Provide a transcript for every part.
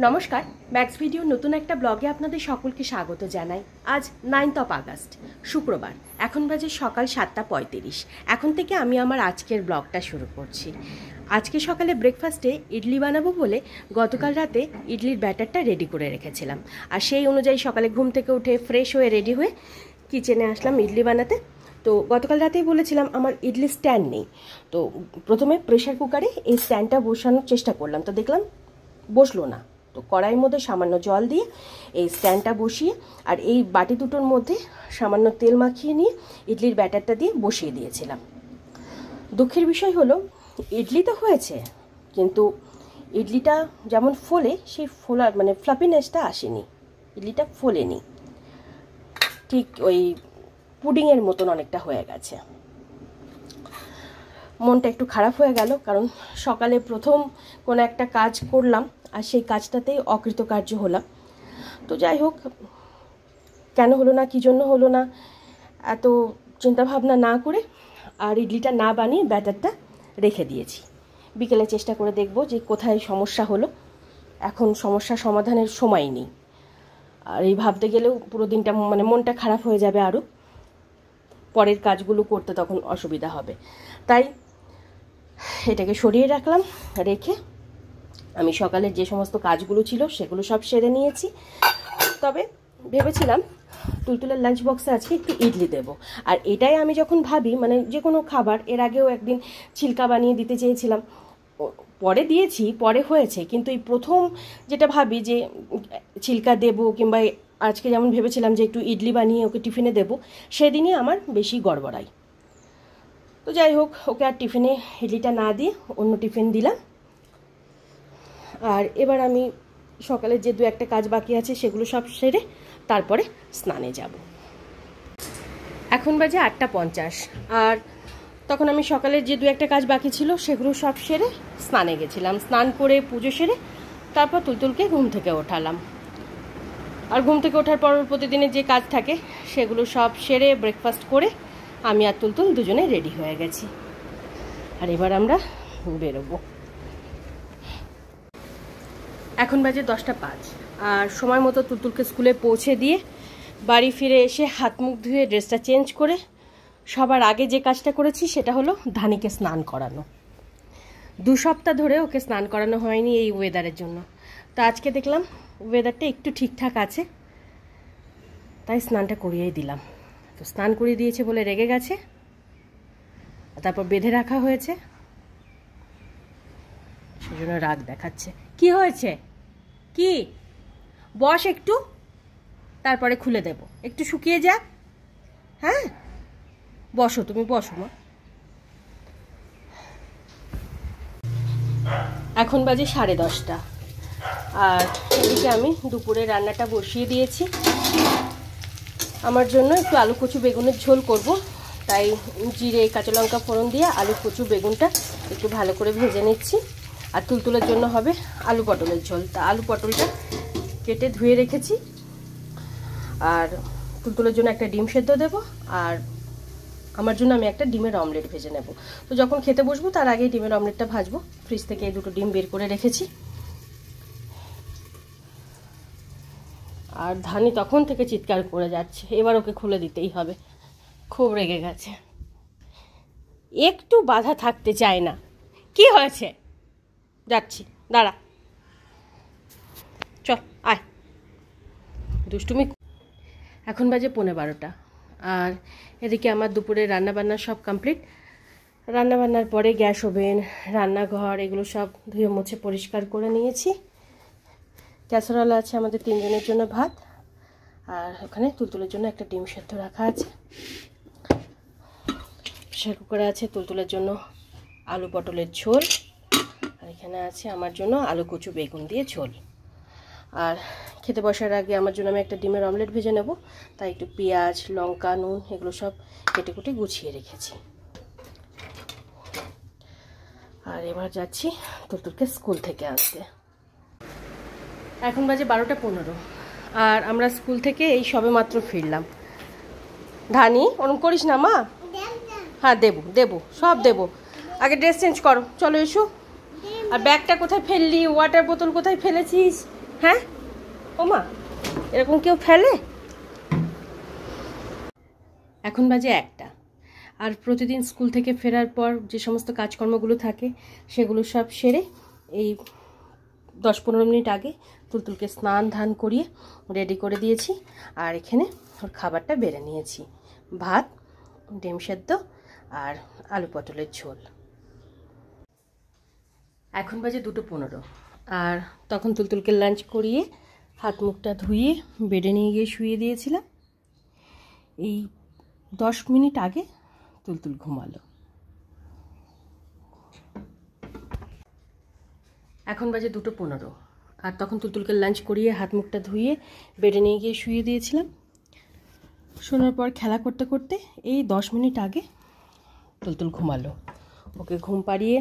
নমস্কার, max video নতুন একটা ব্লগে আপনাদের সকলকে স্বাগত জানাই। আজ 9th আগস্ট শুক্রবার, এখন বাজে সকাল 7:35। এখন থেকে আমি আমার আজকের ব্লগটা শুরু করছি। আজকে সকালে ব্রেকফাস্টে ইডলি বানাবো বলে গতকাল রাতে ইডলির ব্যাটারটা রেডি করে রেখেছিলাম, আর সেই অনুযায়ী সকালে ঘুম থেকে উঠে ফ্রেশ হয়ে রেডি হয়ে কিচেনে আসলাম ইডলি বানাতে। তো গতকাল রাতেই বলেছিলাম আমার ইডলি স্ট্যান্ড নেই, তো প্রথমে প্রেশার কুকারে এই স্ট্যান্ডটা বসানোর চেষ্টা করলাম, তো দেখলাম বসলো না। তো কড়াইয়ের মধ্যে সামান্য জল দিয়ে এই স্ট্যান্ডটা বসিয়ে আর এই বাটি দুটোর মধ্যে সামান্য তেল মাখিয়ে নিয়ে ইডলির ব্যাটারটা দিয়ে বসিয়ে দিয়েছিলাম। দুঃখের বিষয় হলো ইডলি তো হয়েছে, কিন্তু ইডলিটা যেমন ফোলে সেই ফোলার ফ্লাপিনেসটা আসেনি, ইডলিটা ফোলেনি, ঠিক ওই পুডিংয়ের মতন অনেকটা হয়ে গেছে। মনটা একটু খারাপ হয়ে গেল, কারণ সকালে প্রথম কোনো একটা কাজ করলাম আর সেই কাজটাতেই অকৃতকার্য হলাম। তো যাই হোক, কেন হলো না, কী জন্য হলো না, এত চিন্তাভাবনা না করে আর ইডলিটা না বানিয়ে ব্যাটারটা রেখে দিয়েছি। বিকেলে চেষ্টা করে দেখব যে কোথায় সমস্যা হলো। এখন সমস্যা সমাধানের সময় নেই, আর এই ভাবতে গেলেও পুরো দিনটা মনটা খারাপ হয়ে যাবে, আরও পরের কাজগুলো করতে তখন অসুবিধা হবে। তাই এটাকে সরিয়ে রাখলাম, রেখে আমি সকালের যে সমস্ত কাজগুলো ছিল সেগুলো সব সেরে নিয়েছি। তবে ভেবেছিলাম তুলতুলের লাঞ্চ বক্সে আজকে একটু ইডলি দেবো, আর এটাই আমি যখন ভাবি যে কোনো খাবার, এর আগেও একদিন ছিলকা বানিয়ে দিতে চেয়েছিলাম, পরে দিয়েছি, পরে হয়েছে, কিন্তু এই প্রথম যেটা ভাবি যে ছিলকা দেবো, কিংবা আজকে যেমন ভেবেছিলাম যে একটু ইডলি বানিয়ে ওকে টিফিনে দেবো, সেদিনই আমার বেশি গড়বড়াই। তো যাই হোক, ওকে আর টিফিনে ইডলিটা না দিয়ে অন্য টিফিন দিলাম। আর এবার আমি সকালে যে দু একটা কাজ বাকি আছে সেগুলো সব সেরে তারপরে স্নানে যাব। এখন বাজে 8:50, আর তখন আমি সকালের যে দু একটা কাজ বাকি ছিল সেগুলো সব সেরে স্নানে গেছিলাম। স্নান করে পুজো সেরে তারপর তুলতুলকে ঘুম থেকে ওঠালাম। আর ঘুম থেকে ওঠার পর প্রতিদিনের যে কাজ থাকে সেগুলো সব সেরে ব্রেকফাস্ট করে আমি আর তুলতুল দুজনে রেডি হয়ে গেছি, আর এবার আমরা বেরোবো। এখন বাজে 10:05, আর সময় মতো তুলতুলকে স্কুলে পৌঁছে দিয়ে বাড়ি ফিরে এসে হাত মুখ ধুয়ে ড্রেসটা চেঞ্জ করে সবার আগে যে কাজটা করেছি সেটা হলো ধানিকে স্নান করানো। 2 সপ্তাহ ধরে ওকে স্নান করানো হয়নি এই ওয়েদারের জন্য। তো আজকে দেখলাম ওয়েদারটা একটু ঠিকঠাক আছে, তাই স্নানটা করিয়েই দিলাম। তো স্নান করিয়ে দিয়েছে বলে রেগে গেছে, তারপর বেঁধে রাখা হয়েছে, সেজন্য রাগ দেখাচ্ছে। কি হয়েছে, কি বস একটু, তারপরে খুলে দেব, একটু শুকিয়ে যাক। হ্যাঁ বসো, তুমি বসো মা। এখন বাজে 10:30, আর এদিকে আমি দুপুরে রান্নাটা বসিয়ে দিয়েছি। আমার জন্য একটু আলু কচু বেগুনের ঝোল করব, তাই জিরে কাঁচা লঙ্কা ফোড়ন দিয়ে আলু কচু বেগুনটা একটু ভালো করে ভেজে নিচ্ছি। আর তুলতুলের জন্য হবে আলু পটলের ঝোল। তা আলু পটলটা কেটে ধুয়ে রেখেছি, আর তুলতুলের জন্য একটা ডিম সেদ্ধ দেব, আর আমার জন্য আমি একটা ডিমের অমলেট ভেজে নেব। তো যখন খেতে বসবো তার আগেই ডিমের অমলেটটা ভাজবো। ফ্রিজ থেকে এই 2টো ডিম বের করে রেখেছি। আর ধানি তখন থেকে চিৎকার করে যাচ্ছে, এবার ওকে খুলে দিতেই হবে, খুব রেগে গেছে, একটু বাধা থাকতে চায় না। কি হয়েছে, যাচ্ছি, দাঁড়া, চল আয়, দুষ্টুমি। এখন বাজে 11:15, আর এদিকে আমার দুপুরে রান্নাবান্না সব কমপ্লিট। রান্নাবান্নার পরে গ্যাস ওভেন, রান্নাঘর এগুলো সব ধুয়ে মুছে পরিষ্কার করে নিয়েছি। ক্যাসারোল আছে আমাদের 3 জনের জন্য ভাত, আর ওখানে তুলতুলের জন্য একটা ডিম সেদ্ধ রাখা আছে। প্রেসার কুকারে আছে তুলতুলের জন্য আলু পটলের ঝোল, আর এখানে আছে আমার জন্য আলু কচু বেগুন দিয়ে ঝোল। আর খেতে বসার আগে আমার জন্য আমি একটা ডিমের অমলেট ভেজে নেব, তাই একটু পেঁয়াজ, লঙ্কা, নুন এগুলো সব কেটে কুটে গুছিয়ে রেখেছি। আর এবার যাচ্ছি তুলতুলকে স্কুল থেকে আনতে। এখন বাজে 12:15, আর আমরা স্কুল থেকে এই সবে মাত্র ফিরলাম। ধানি ওরম করিস না মা। হ্যাঁ দেবো দেবো, সব দেবো, আগে ড্রেস চেঞ্জ করো, চলো এসো। আর ব্যাগটা কোথায় ফেললি, ওয়াটার বোতল কোথায় ফেলেছিস, হ্যাঁ ওমা, এরকম কেউ ফেলে? এখন বাজে 1টা, আর প্রতিদিন স্কুল থেকে ফেরার পর যে সমস্ত কাজকর্মগুলো থাকে সেগুলো সব সেরে এই 10-15 মিনিট আগে তুলতুলকে স্নান ধান করিয়ে রেডি করে দিয়েছি। আর এখানে ওর খাবারটা বেড়ে নিয়েছি, ভাত, ডিম সেদ্ধ আর আলু পটলের ঝোল। এখন বাজে 2:15, আর তখন তুলতুলকে লাঞ্চ করিয়ে হাত মুখটা ধুয়ে বেডে নিয়ে গিয়ে শুয়ে দিয়েছিলাম। এই 10 মিনিট আগে তুলতুল ঘুমালো। এখন বাজে 2:15, আর তখন তুলতুলকে লাঞ্চ করিয়ে হাত মুখটা ধুয়ে বেডে নিয়ে গিয়ে শুয়ে দিয়েছিলাম। শোনার পর খেলা করতে করতে এই 10 মিনিট আগে তুলতুল ঘুমালো। ওকে ঘুম পাড়িয়ে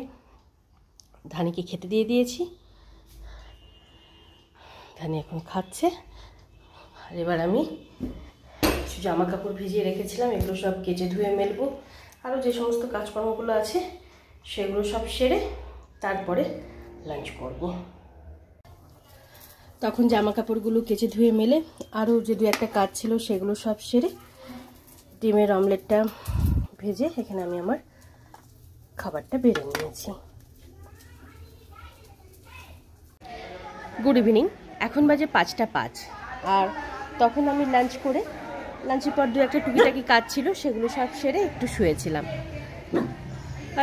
ধানিকে খেতে দিয়ে দিয়েছি। ধানি এখন খাচ্ছে। আর এবার আমি কিছু জামা কাপড় ভিজিয়ে রেখেছিলাম, এগুলো সব কেচে ধুয়ে মেলবো। আরও যে সমস্ত কাজকর্মগুলো আছে সেগুলো সব সেরে তারপরে লাঞ্চ করব। তখন জামা কাপড়গুলো কেচে ধুয়ে মেলে আরও যে 2-1টা কাজ ছিল সেগুলো সব সেরে ডিমের অমলেটটা ভেজে এখানে আমি আমার খাবারটা বেড়ে নিয়েছি। গুড ইভিনিং, এখন বাজে 5টা 5, আর তখন আমি লাঞ্চ করে লাঞ্চের পর 2-1টা টুকিটাকি কাজ ছিল সেগুলো সব সেরে একটু শুয়েছিলাম।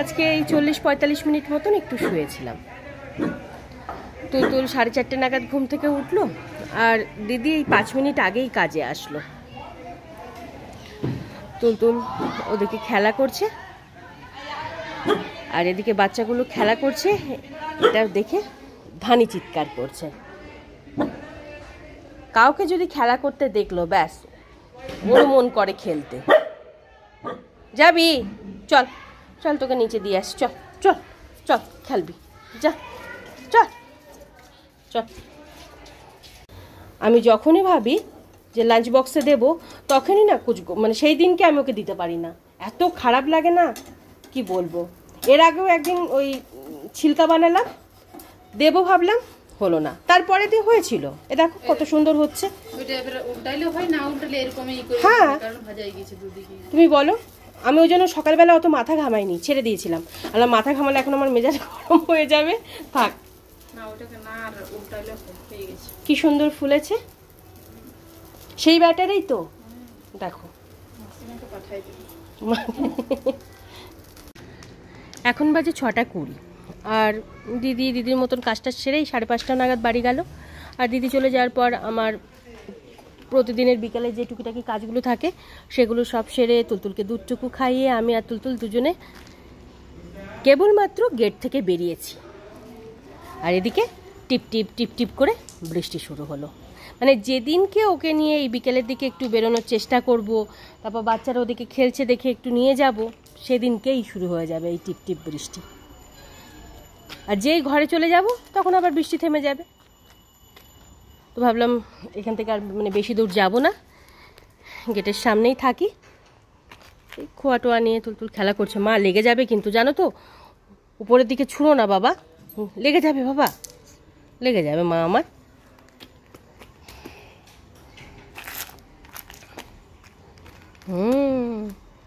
আজকে এই 40-45 মিনিট মতন একটু শুয়েছিলাম। তুলতুল 4:30 নাগাদ ঘুম থেকে উঠলো, আর দিদি এই 5 মিনিট আগেই কাজে আসলো। তুলতুল ওদেরকে খেলা করছে, আর এদিকে বাচ্চাগুলো খেলা করছে। এটা দেখে ধানি চিৎকার করছে। কাউকে যদি খেলা করতে দেখলো ব্যাস ওর মন করে খেলতে। যাবি? চল চল, তোকে নিচে দিয়ে আস, চল চল চল খেলবি, যা চল চল। আমি যখনই ভাবি যে লাঞ্চ বক্সে দেবো তখনই না মানে সেই দিনকে আমি ওকে দিতে পারি না, এত খারাপ লাগে না কি বলবো। এর আগেও একদিন ওই ছিলকা বানালাম, দেবো ভাবলাম, হলো না। তারপরে দিয়ে হয়েছিল, এ দেখো কত সুন্দর হচ্ছে। হ্যাঁ তুমি বলো, আমি ওই জন্য সকালবেলা অত মাথা ঘামাইনি, ছেড়ে দিয়েছিলাম। আর মাথা ঘামালে এখন আমার মেজাজ গরম হয়ে যাবে, থাক। কি সুন্দর ফুলেছে, সেই ব্যাটারেই তো দেখো। এখন বাজে 6:20, আর দিদির মতন কাজটা সেরেই 5:30 নাগাদ বাড়ি গেল। আর দিদি চলে যাওয়ার পর আমার প্রতিদিনের বিকালে যে টুকিটাকি কাজগুলো থাকে সেগুলো সব সেরে তুলতুলকে দুধটুকু খাইয়ে আমি আর তুলতুল দুজনে কেবলমাত্র গেট থেকে বেরিয়েছি। আর এদিকে টিপ টিপ টিপ টিপ করে বৃষ্টি শুরু হলো। মানে যেদিনকে ওকে নিয়ে এই বিকেলের দিকে একটু বেরোনোর চেষ্টা করব, তারপর বাচ্চারা ওদিকে খেলছে দেখে একটু নিয়ে যাব, সেদিনকেই শুরু হয়ে যাবে এই টিপ টিপ বৃষ্টি। আর যেই ঘরে চলে যাব তখন আবার বৃষ্টি থেমে যাবে। তো ভাবলাম এখান থেকে আর মানে বেশি দূর যাব না, গেটের সামনেই থাকি। এই খোয়া টোয়া নিয়ে তুলতুল খেলা করছে। মা লেগে যাবে কিন্তু, জানো তো, উপরের দিকে ছুঁড়ো না বাবা, লেগে যাবে বাবা, লেগে যাবে মা আমার।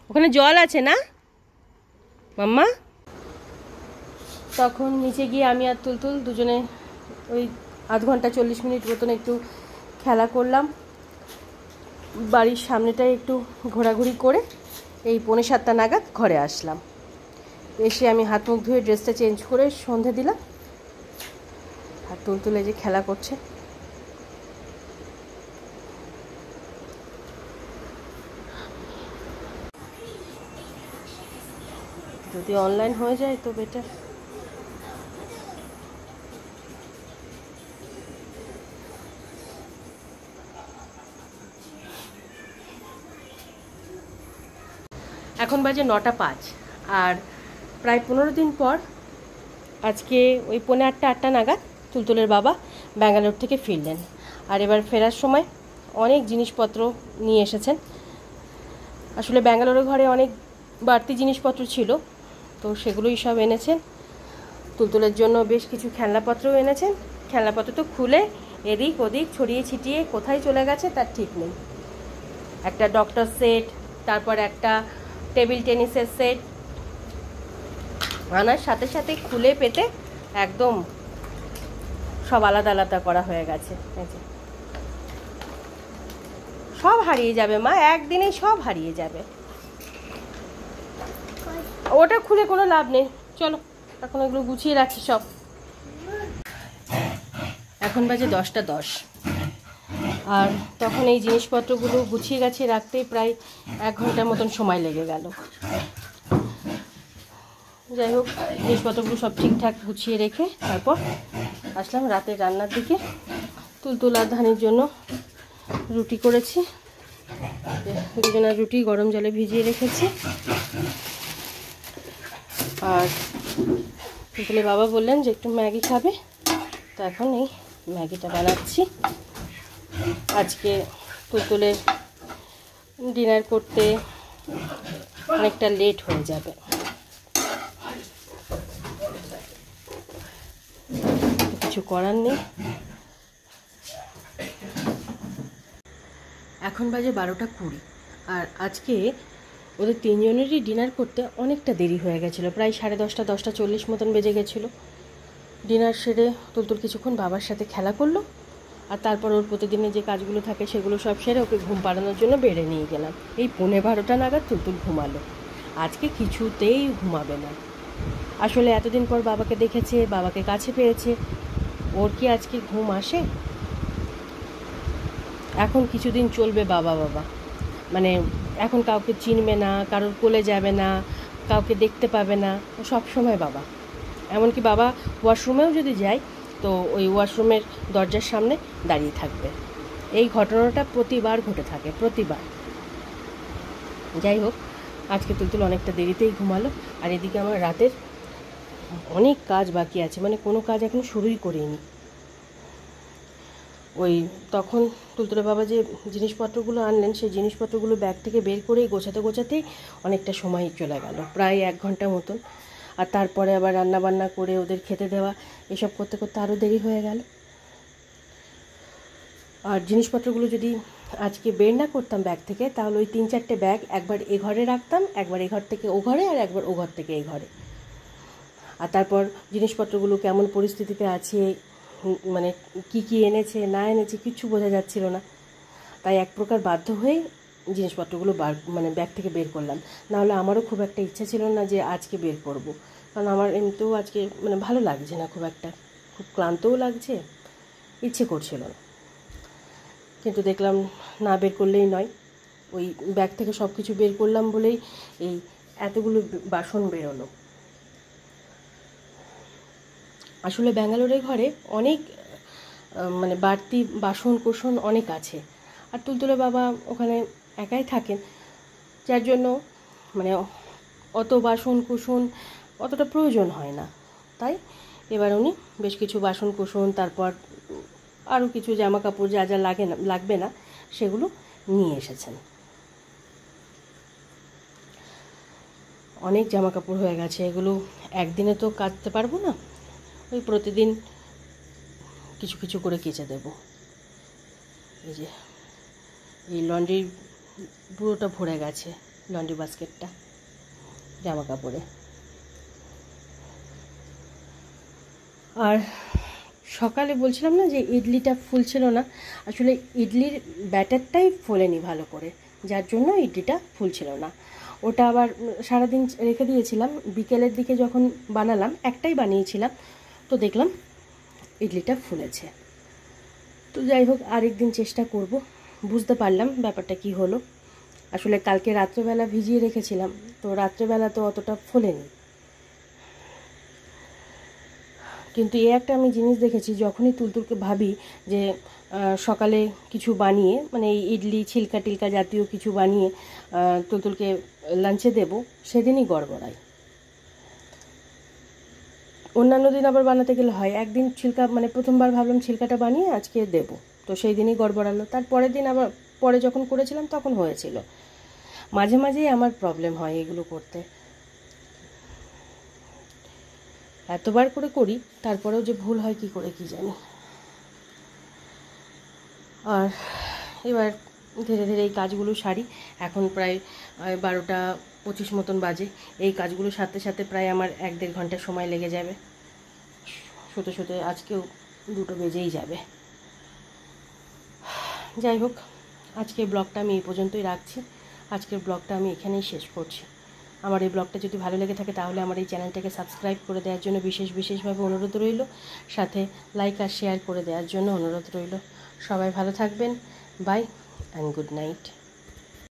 ওখানে জল আছে না মাম্মা? তখন নিচে গিয়ে আমি আর তুলতুল দুজনে ওই আধ ঘন্টা 40 মিনিট মতন একটু খেলা করলাম। বাড়ির সামনেটায় একটু ঘোরাঘুরি করে এই 6:45 নাগাদ ঘরে আসলাম। এসে আমি হাত মুখ ধুয়ে ড্রেসটা চেঞ্জ করে সন্ধে দিলাম। আর তুলতুলে যে খেলা করছে। যদি অনলাইন হয়ে যায় তো বেটার। এখন বাজে 9:05, আর প্রায় 15 দিন পর আজকে ওই 7:45-8টা নাগাদ তুলতুলের বাবা ব্যাঙ্গালোর থেকে ফিরলেন। আর এবার ফেরার সময় অনেক জিনিসপত্র নিয়ে এসেছেন। আসলে ব্যাঙ্গালোরের ঘরে অনেক বাড়তি জিনিসপত্র ছিল, তো সেগুলোই সব এনেছেন। তুলতুলের জন্য বেশ কিছু খেলনাপত্রও এনেছেন। খেলনাপত্র তো খুলে এদিক ওদিক ছড়িয়ে ছিটিয়ে কোথায় চলে গেছে তার ঠিক নেই। একটা ডক্টর সেট, তারপর একটা টেবিল টেনিসের সেট আনার সাথে সাথে খুলে পেতে একদম সব আলাদা আলাদা করা হয়ে গেছে। সব হারিয়ে যাবে মা, একদিনেই সব হারিয়ে যাবে। ওটা খুলে কোনো লাভ নেই, চলো এখন এগুলো গুছিয়ে রাখি সব। এখন বাজে 10টা 10, আর তখন এই জিনিসপত্রগুলো গুছিয়ে গাছিয়ে রাখতে প্রায় 1 ঘন্টার মতন সময় লেগে গেল। যাই হোক, জিনিসপত্রগুলো সব ঠিকঠাক গুছিয়ে রেখে তারপর আসলাম রাতের রান্নার দিকে। তুলতুল আর ধানির জন্য রুটি করেছি, দুজনের রুটি গরম জলে ভিজিয়ে রেখেছি। আর তুলতুলের বাবা বললেন যে একটু ম্যাগি খাবে, তো এখন এই ম্যাগিটা বানাচ্ছি। আজকে তুলতুলের ডিনার করতে অনেকটা লেট হয়ে যাবে, কিছু করার নেই। এখন বাজে 12টা 20, আর আজকে ওদের 3 জনেরই ডিনার করতে অনেকটা দেরি হয়ে গেছিলো, প্রায় 10:30 10:40 মতন বেজে গেছিলো। ডিনার সেরে তুলতুল কিছুক্ষণ বাবার সাথে খেলা করলো, আর তারপর ওর প্রতিদিনের যে কাজগুলো থাকে সেগুলো সব সেরে ওকে ঘুম পাড়ানোর জন্য বেড়ে নিয়ে গেলাম। এই 11:15 নাগাদ তুলতুল ঘুমালো। আজকে কিছুতেই ঘুমাবে না। আসলে এতদিন পর বাবাকে দেখেছে, বাবাকে কাছে পেয়েছে, ওর কি আজকে ঘুম আসে? এখন কিছুদিন চলবে বাবা বাবা, মানে এখন কাউকে চিনবে না, কারোর কোলে যাবে না, কাউকে দেখতে পাবে না, সব সময় বাবা। এমনকি বাবা ওয়াশরুমেও যদি যায় তো ওই ওয়াশরুমের দরজার সামনে দাঁড়িয়ে থাকবে। এই ঘটনাটা প্রতিবার ঘটে থাকে, প্রতিবার। যাই হোক, আজকে তুলতুল অনেকটা দেরিতেই ঘুমালো। আর এদিকে আমার রাতের অনেক কাজ বাকি আছে, মানে কোনো কাজ এখনো শুরুই করিনি। ওই তখন তুলতুলের বাবা যে জিনিসপত্রগুলো আনলেন সেই জিনিসপত্রগুলো ব্যাগ থেকে বের করেই গোছাতেই অনেকটা সময় চলে গেল, প্রায় 1 ঘন্টা মতন। আর তারপরে আবার রান্নাবান্না করে ওদের খেতে দেওয়া, এসব করতে করতে আরও দেরি হয়ে গেল। আর জিনিসপত্রগুলো যদি আজকে বের না করতাম ব্যাগ থেকে, তাহলে ওই 3-4টে ব্যাগ একবার এ ঘরে রাখতাম, একবার এ ঘর থেকে ও ঘরে, আর একবার ও ঘর থেকে এই ঘরে। আর তারপর জিনিসপত্রগুলো কেমন পরিস্থিতিতে আছে, মানে কি এনেছে না এনেছে কিচ্ছু বোঝা যাচ্ছিল না। তাই এক প্রকার বাধ্য হয়ে জিনিসপত্রগুলো মানে ব্যাগ থেকে বের করলাম। নাহলে আমারও খুব একটা ইচ্ছা ছিল না যে আজকে বের করব, কারণ আমার এমনিতেও আজকে মানে ভালো লাগছে না, খুব একটা, খুব ক্লান্তও লাগছে, ইচ্ছে করছিল না। কিন্তু দেখলাম না বের করলেই নয়, ওই ব্যাগ থেকে সব কিছু বের করলাম বলেই এই এতগুলো বাসন বেরোলো। আসলে ব্যাঙ্গালোরের ঘরে অনেক মানে বাড়তি বাসন কোসন অনেক আছে, আর তুলতুলের বাবা ওখানে একাই থাকেন, যার জন্য মানে অত বাসন কুসন অতটা প্রয়োজন হয় না। তাই এবার উনি বেশ কিছু বাসন কুসন, তারপর আরও কিছু জামা কাপড় যা যা লাগবে না সেগুলো নিয়ে এসেছেন। অনেক জামা কাপড় হয়ে গেছে, এগুলো একদিনে তো কাচতে পারবো না, ওই প্রতিদিন কিছু কিছু করে কেচে দেব। এই যে এই লন্ড্রির পুরোটা ভরে গেছে, লন্ড্রি বাস্কেটটা জামা কাপড়ে। আর সকালে বলছিলাম না যে ইডলিটা ফুলছিল না, আসলে ইডলির ব্যাটারটাই ফোলেনি ভালো করে, যার জন্য ইডলিটা ফুলছিল না। ওটা আবার সারাদিন রেখে দিয়েছিলাম, বিকেলের দিকে যখন বানালাম, একটাই বানিয়েছিলাম, তো দেখলাম ইডলিটা ফুলেছে। তো যাই হোক, আরেকদিন চেষ্টা করব। বুঝতে পারলাম ব্যাপারটা কি হলো। আসলে কালকে রাত্রেবেলা ভিজিয়ে রেখেছিলাম, তো রাত্রেবেলা তো অতটা ফোলেনি। কিন্তু এই একটা আমি জিনিস দেখেছি, যখনই তুলতুলকে ভাবি যে সকালে কিছু বানিয়ে, মানে এই ইডলি ছিলকা টিলকা জাতীয় কিছু বানিয়ে তুলতুলকে লাঞ্চে দেব, সেদিনই গড়বড়াই। অন্যান্য দিন আবার বানাতে গেলে হয়, একদিন ছিলকা, মানে প্রথমবার ভাবলাম ছিলকাটা বানিয়ে আজকে দেব, তো সেই দিনই গড়বড়ালো। তার পরের দিন আবার পরে যখন করেছিলাম তখন হয়েছিল। মাঝে মাঝেই আমার প্রবলেম হয় এগুলো করতে, এতবার করে করি তারপরেও যে ভুল হয় কি করে কি জানি। আর এবার ধীরে ধীরে এই কাজগুলো সারি। এখন প্রায় 12টা 25 মতন বাজে। এই কাজগুলো সারতে সারতে প্রায় আমার 1-1.5 ঘন্টা সময় লেগে যাবে। শুতে শুতে আজকেও 2টো বেজেই যাবে। যাই হোক, আজকের ব্লগটা আমি এই পর্যন্তই রাখছি। আজকের ব্লগটা আমি এখানেই শেষ করছি। আমার এই ব্লগটা যদি ভালো লেগে থাকে তাহলে আমার এই চ্যানেলটাকে সাবস্ক্রাইব করে দেওয়ার জন্য বিশেষভাবে অনুরোধ রইল। সাথে লাইক আর শেয়ার করে দেওয়ার জন্য অনুরোধ রইল। সবাই ভালো থাকবেন। Bye and good night.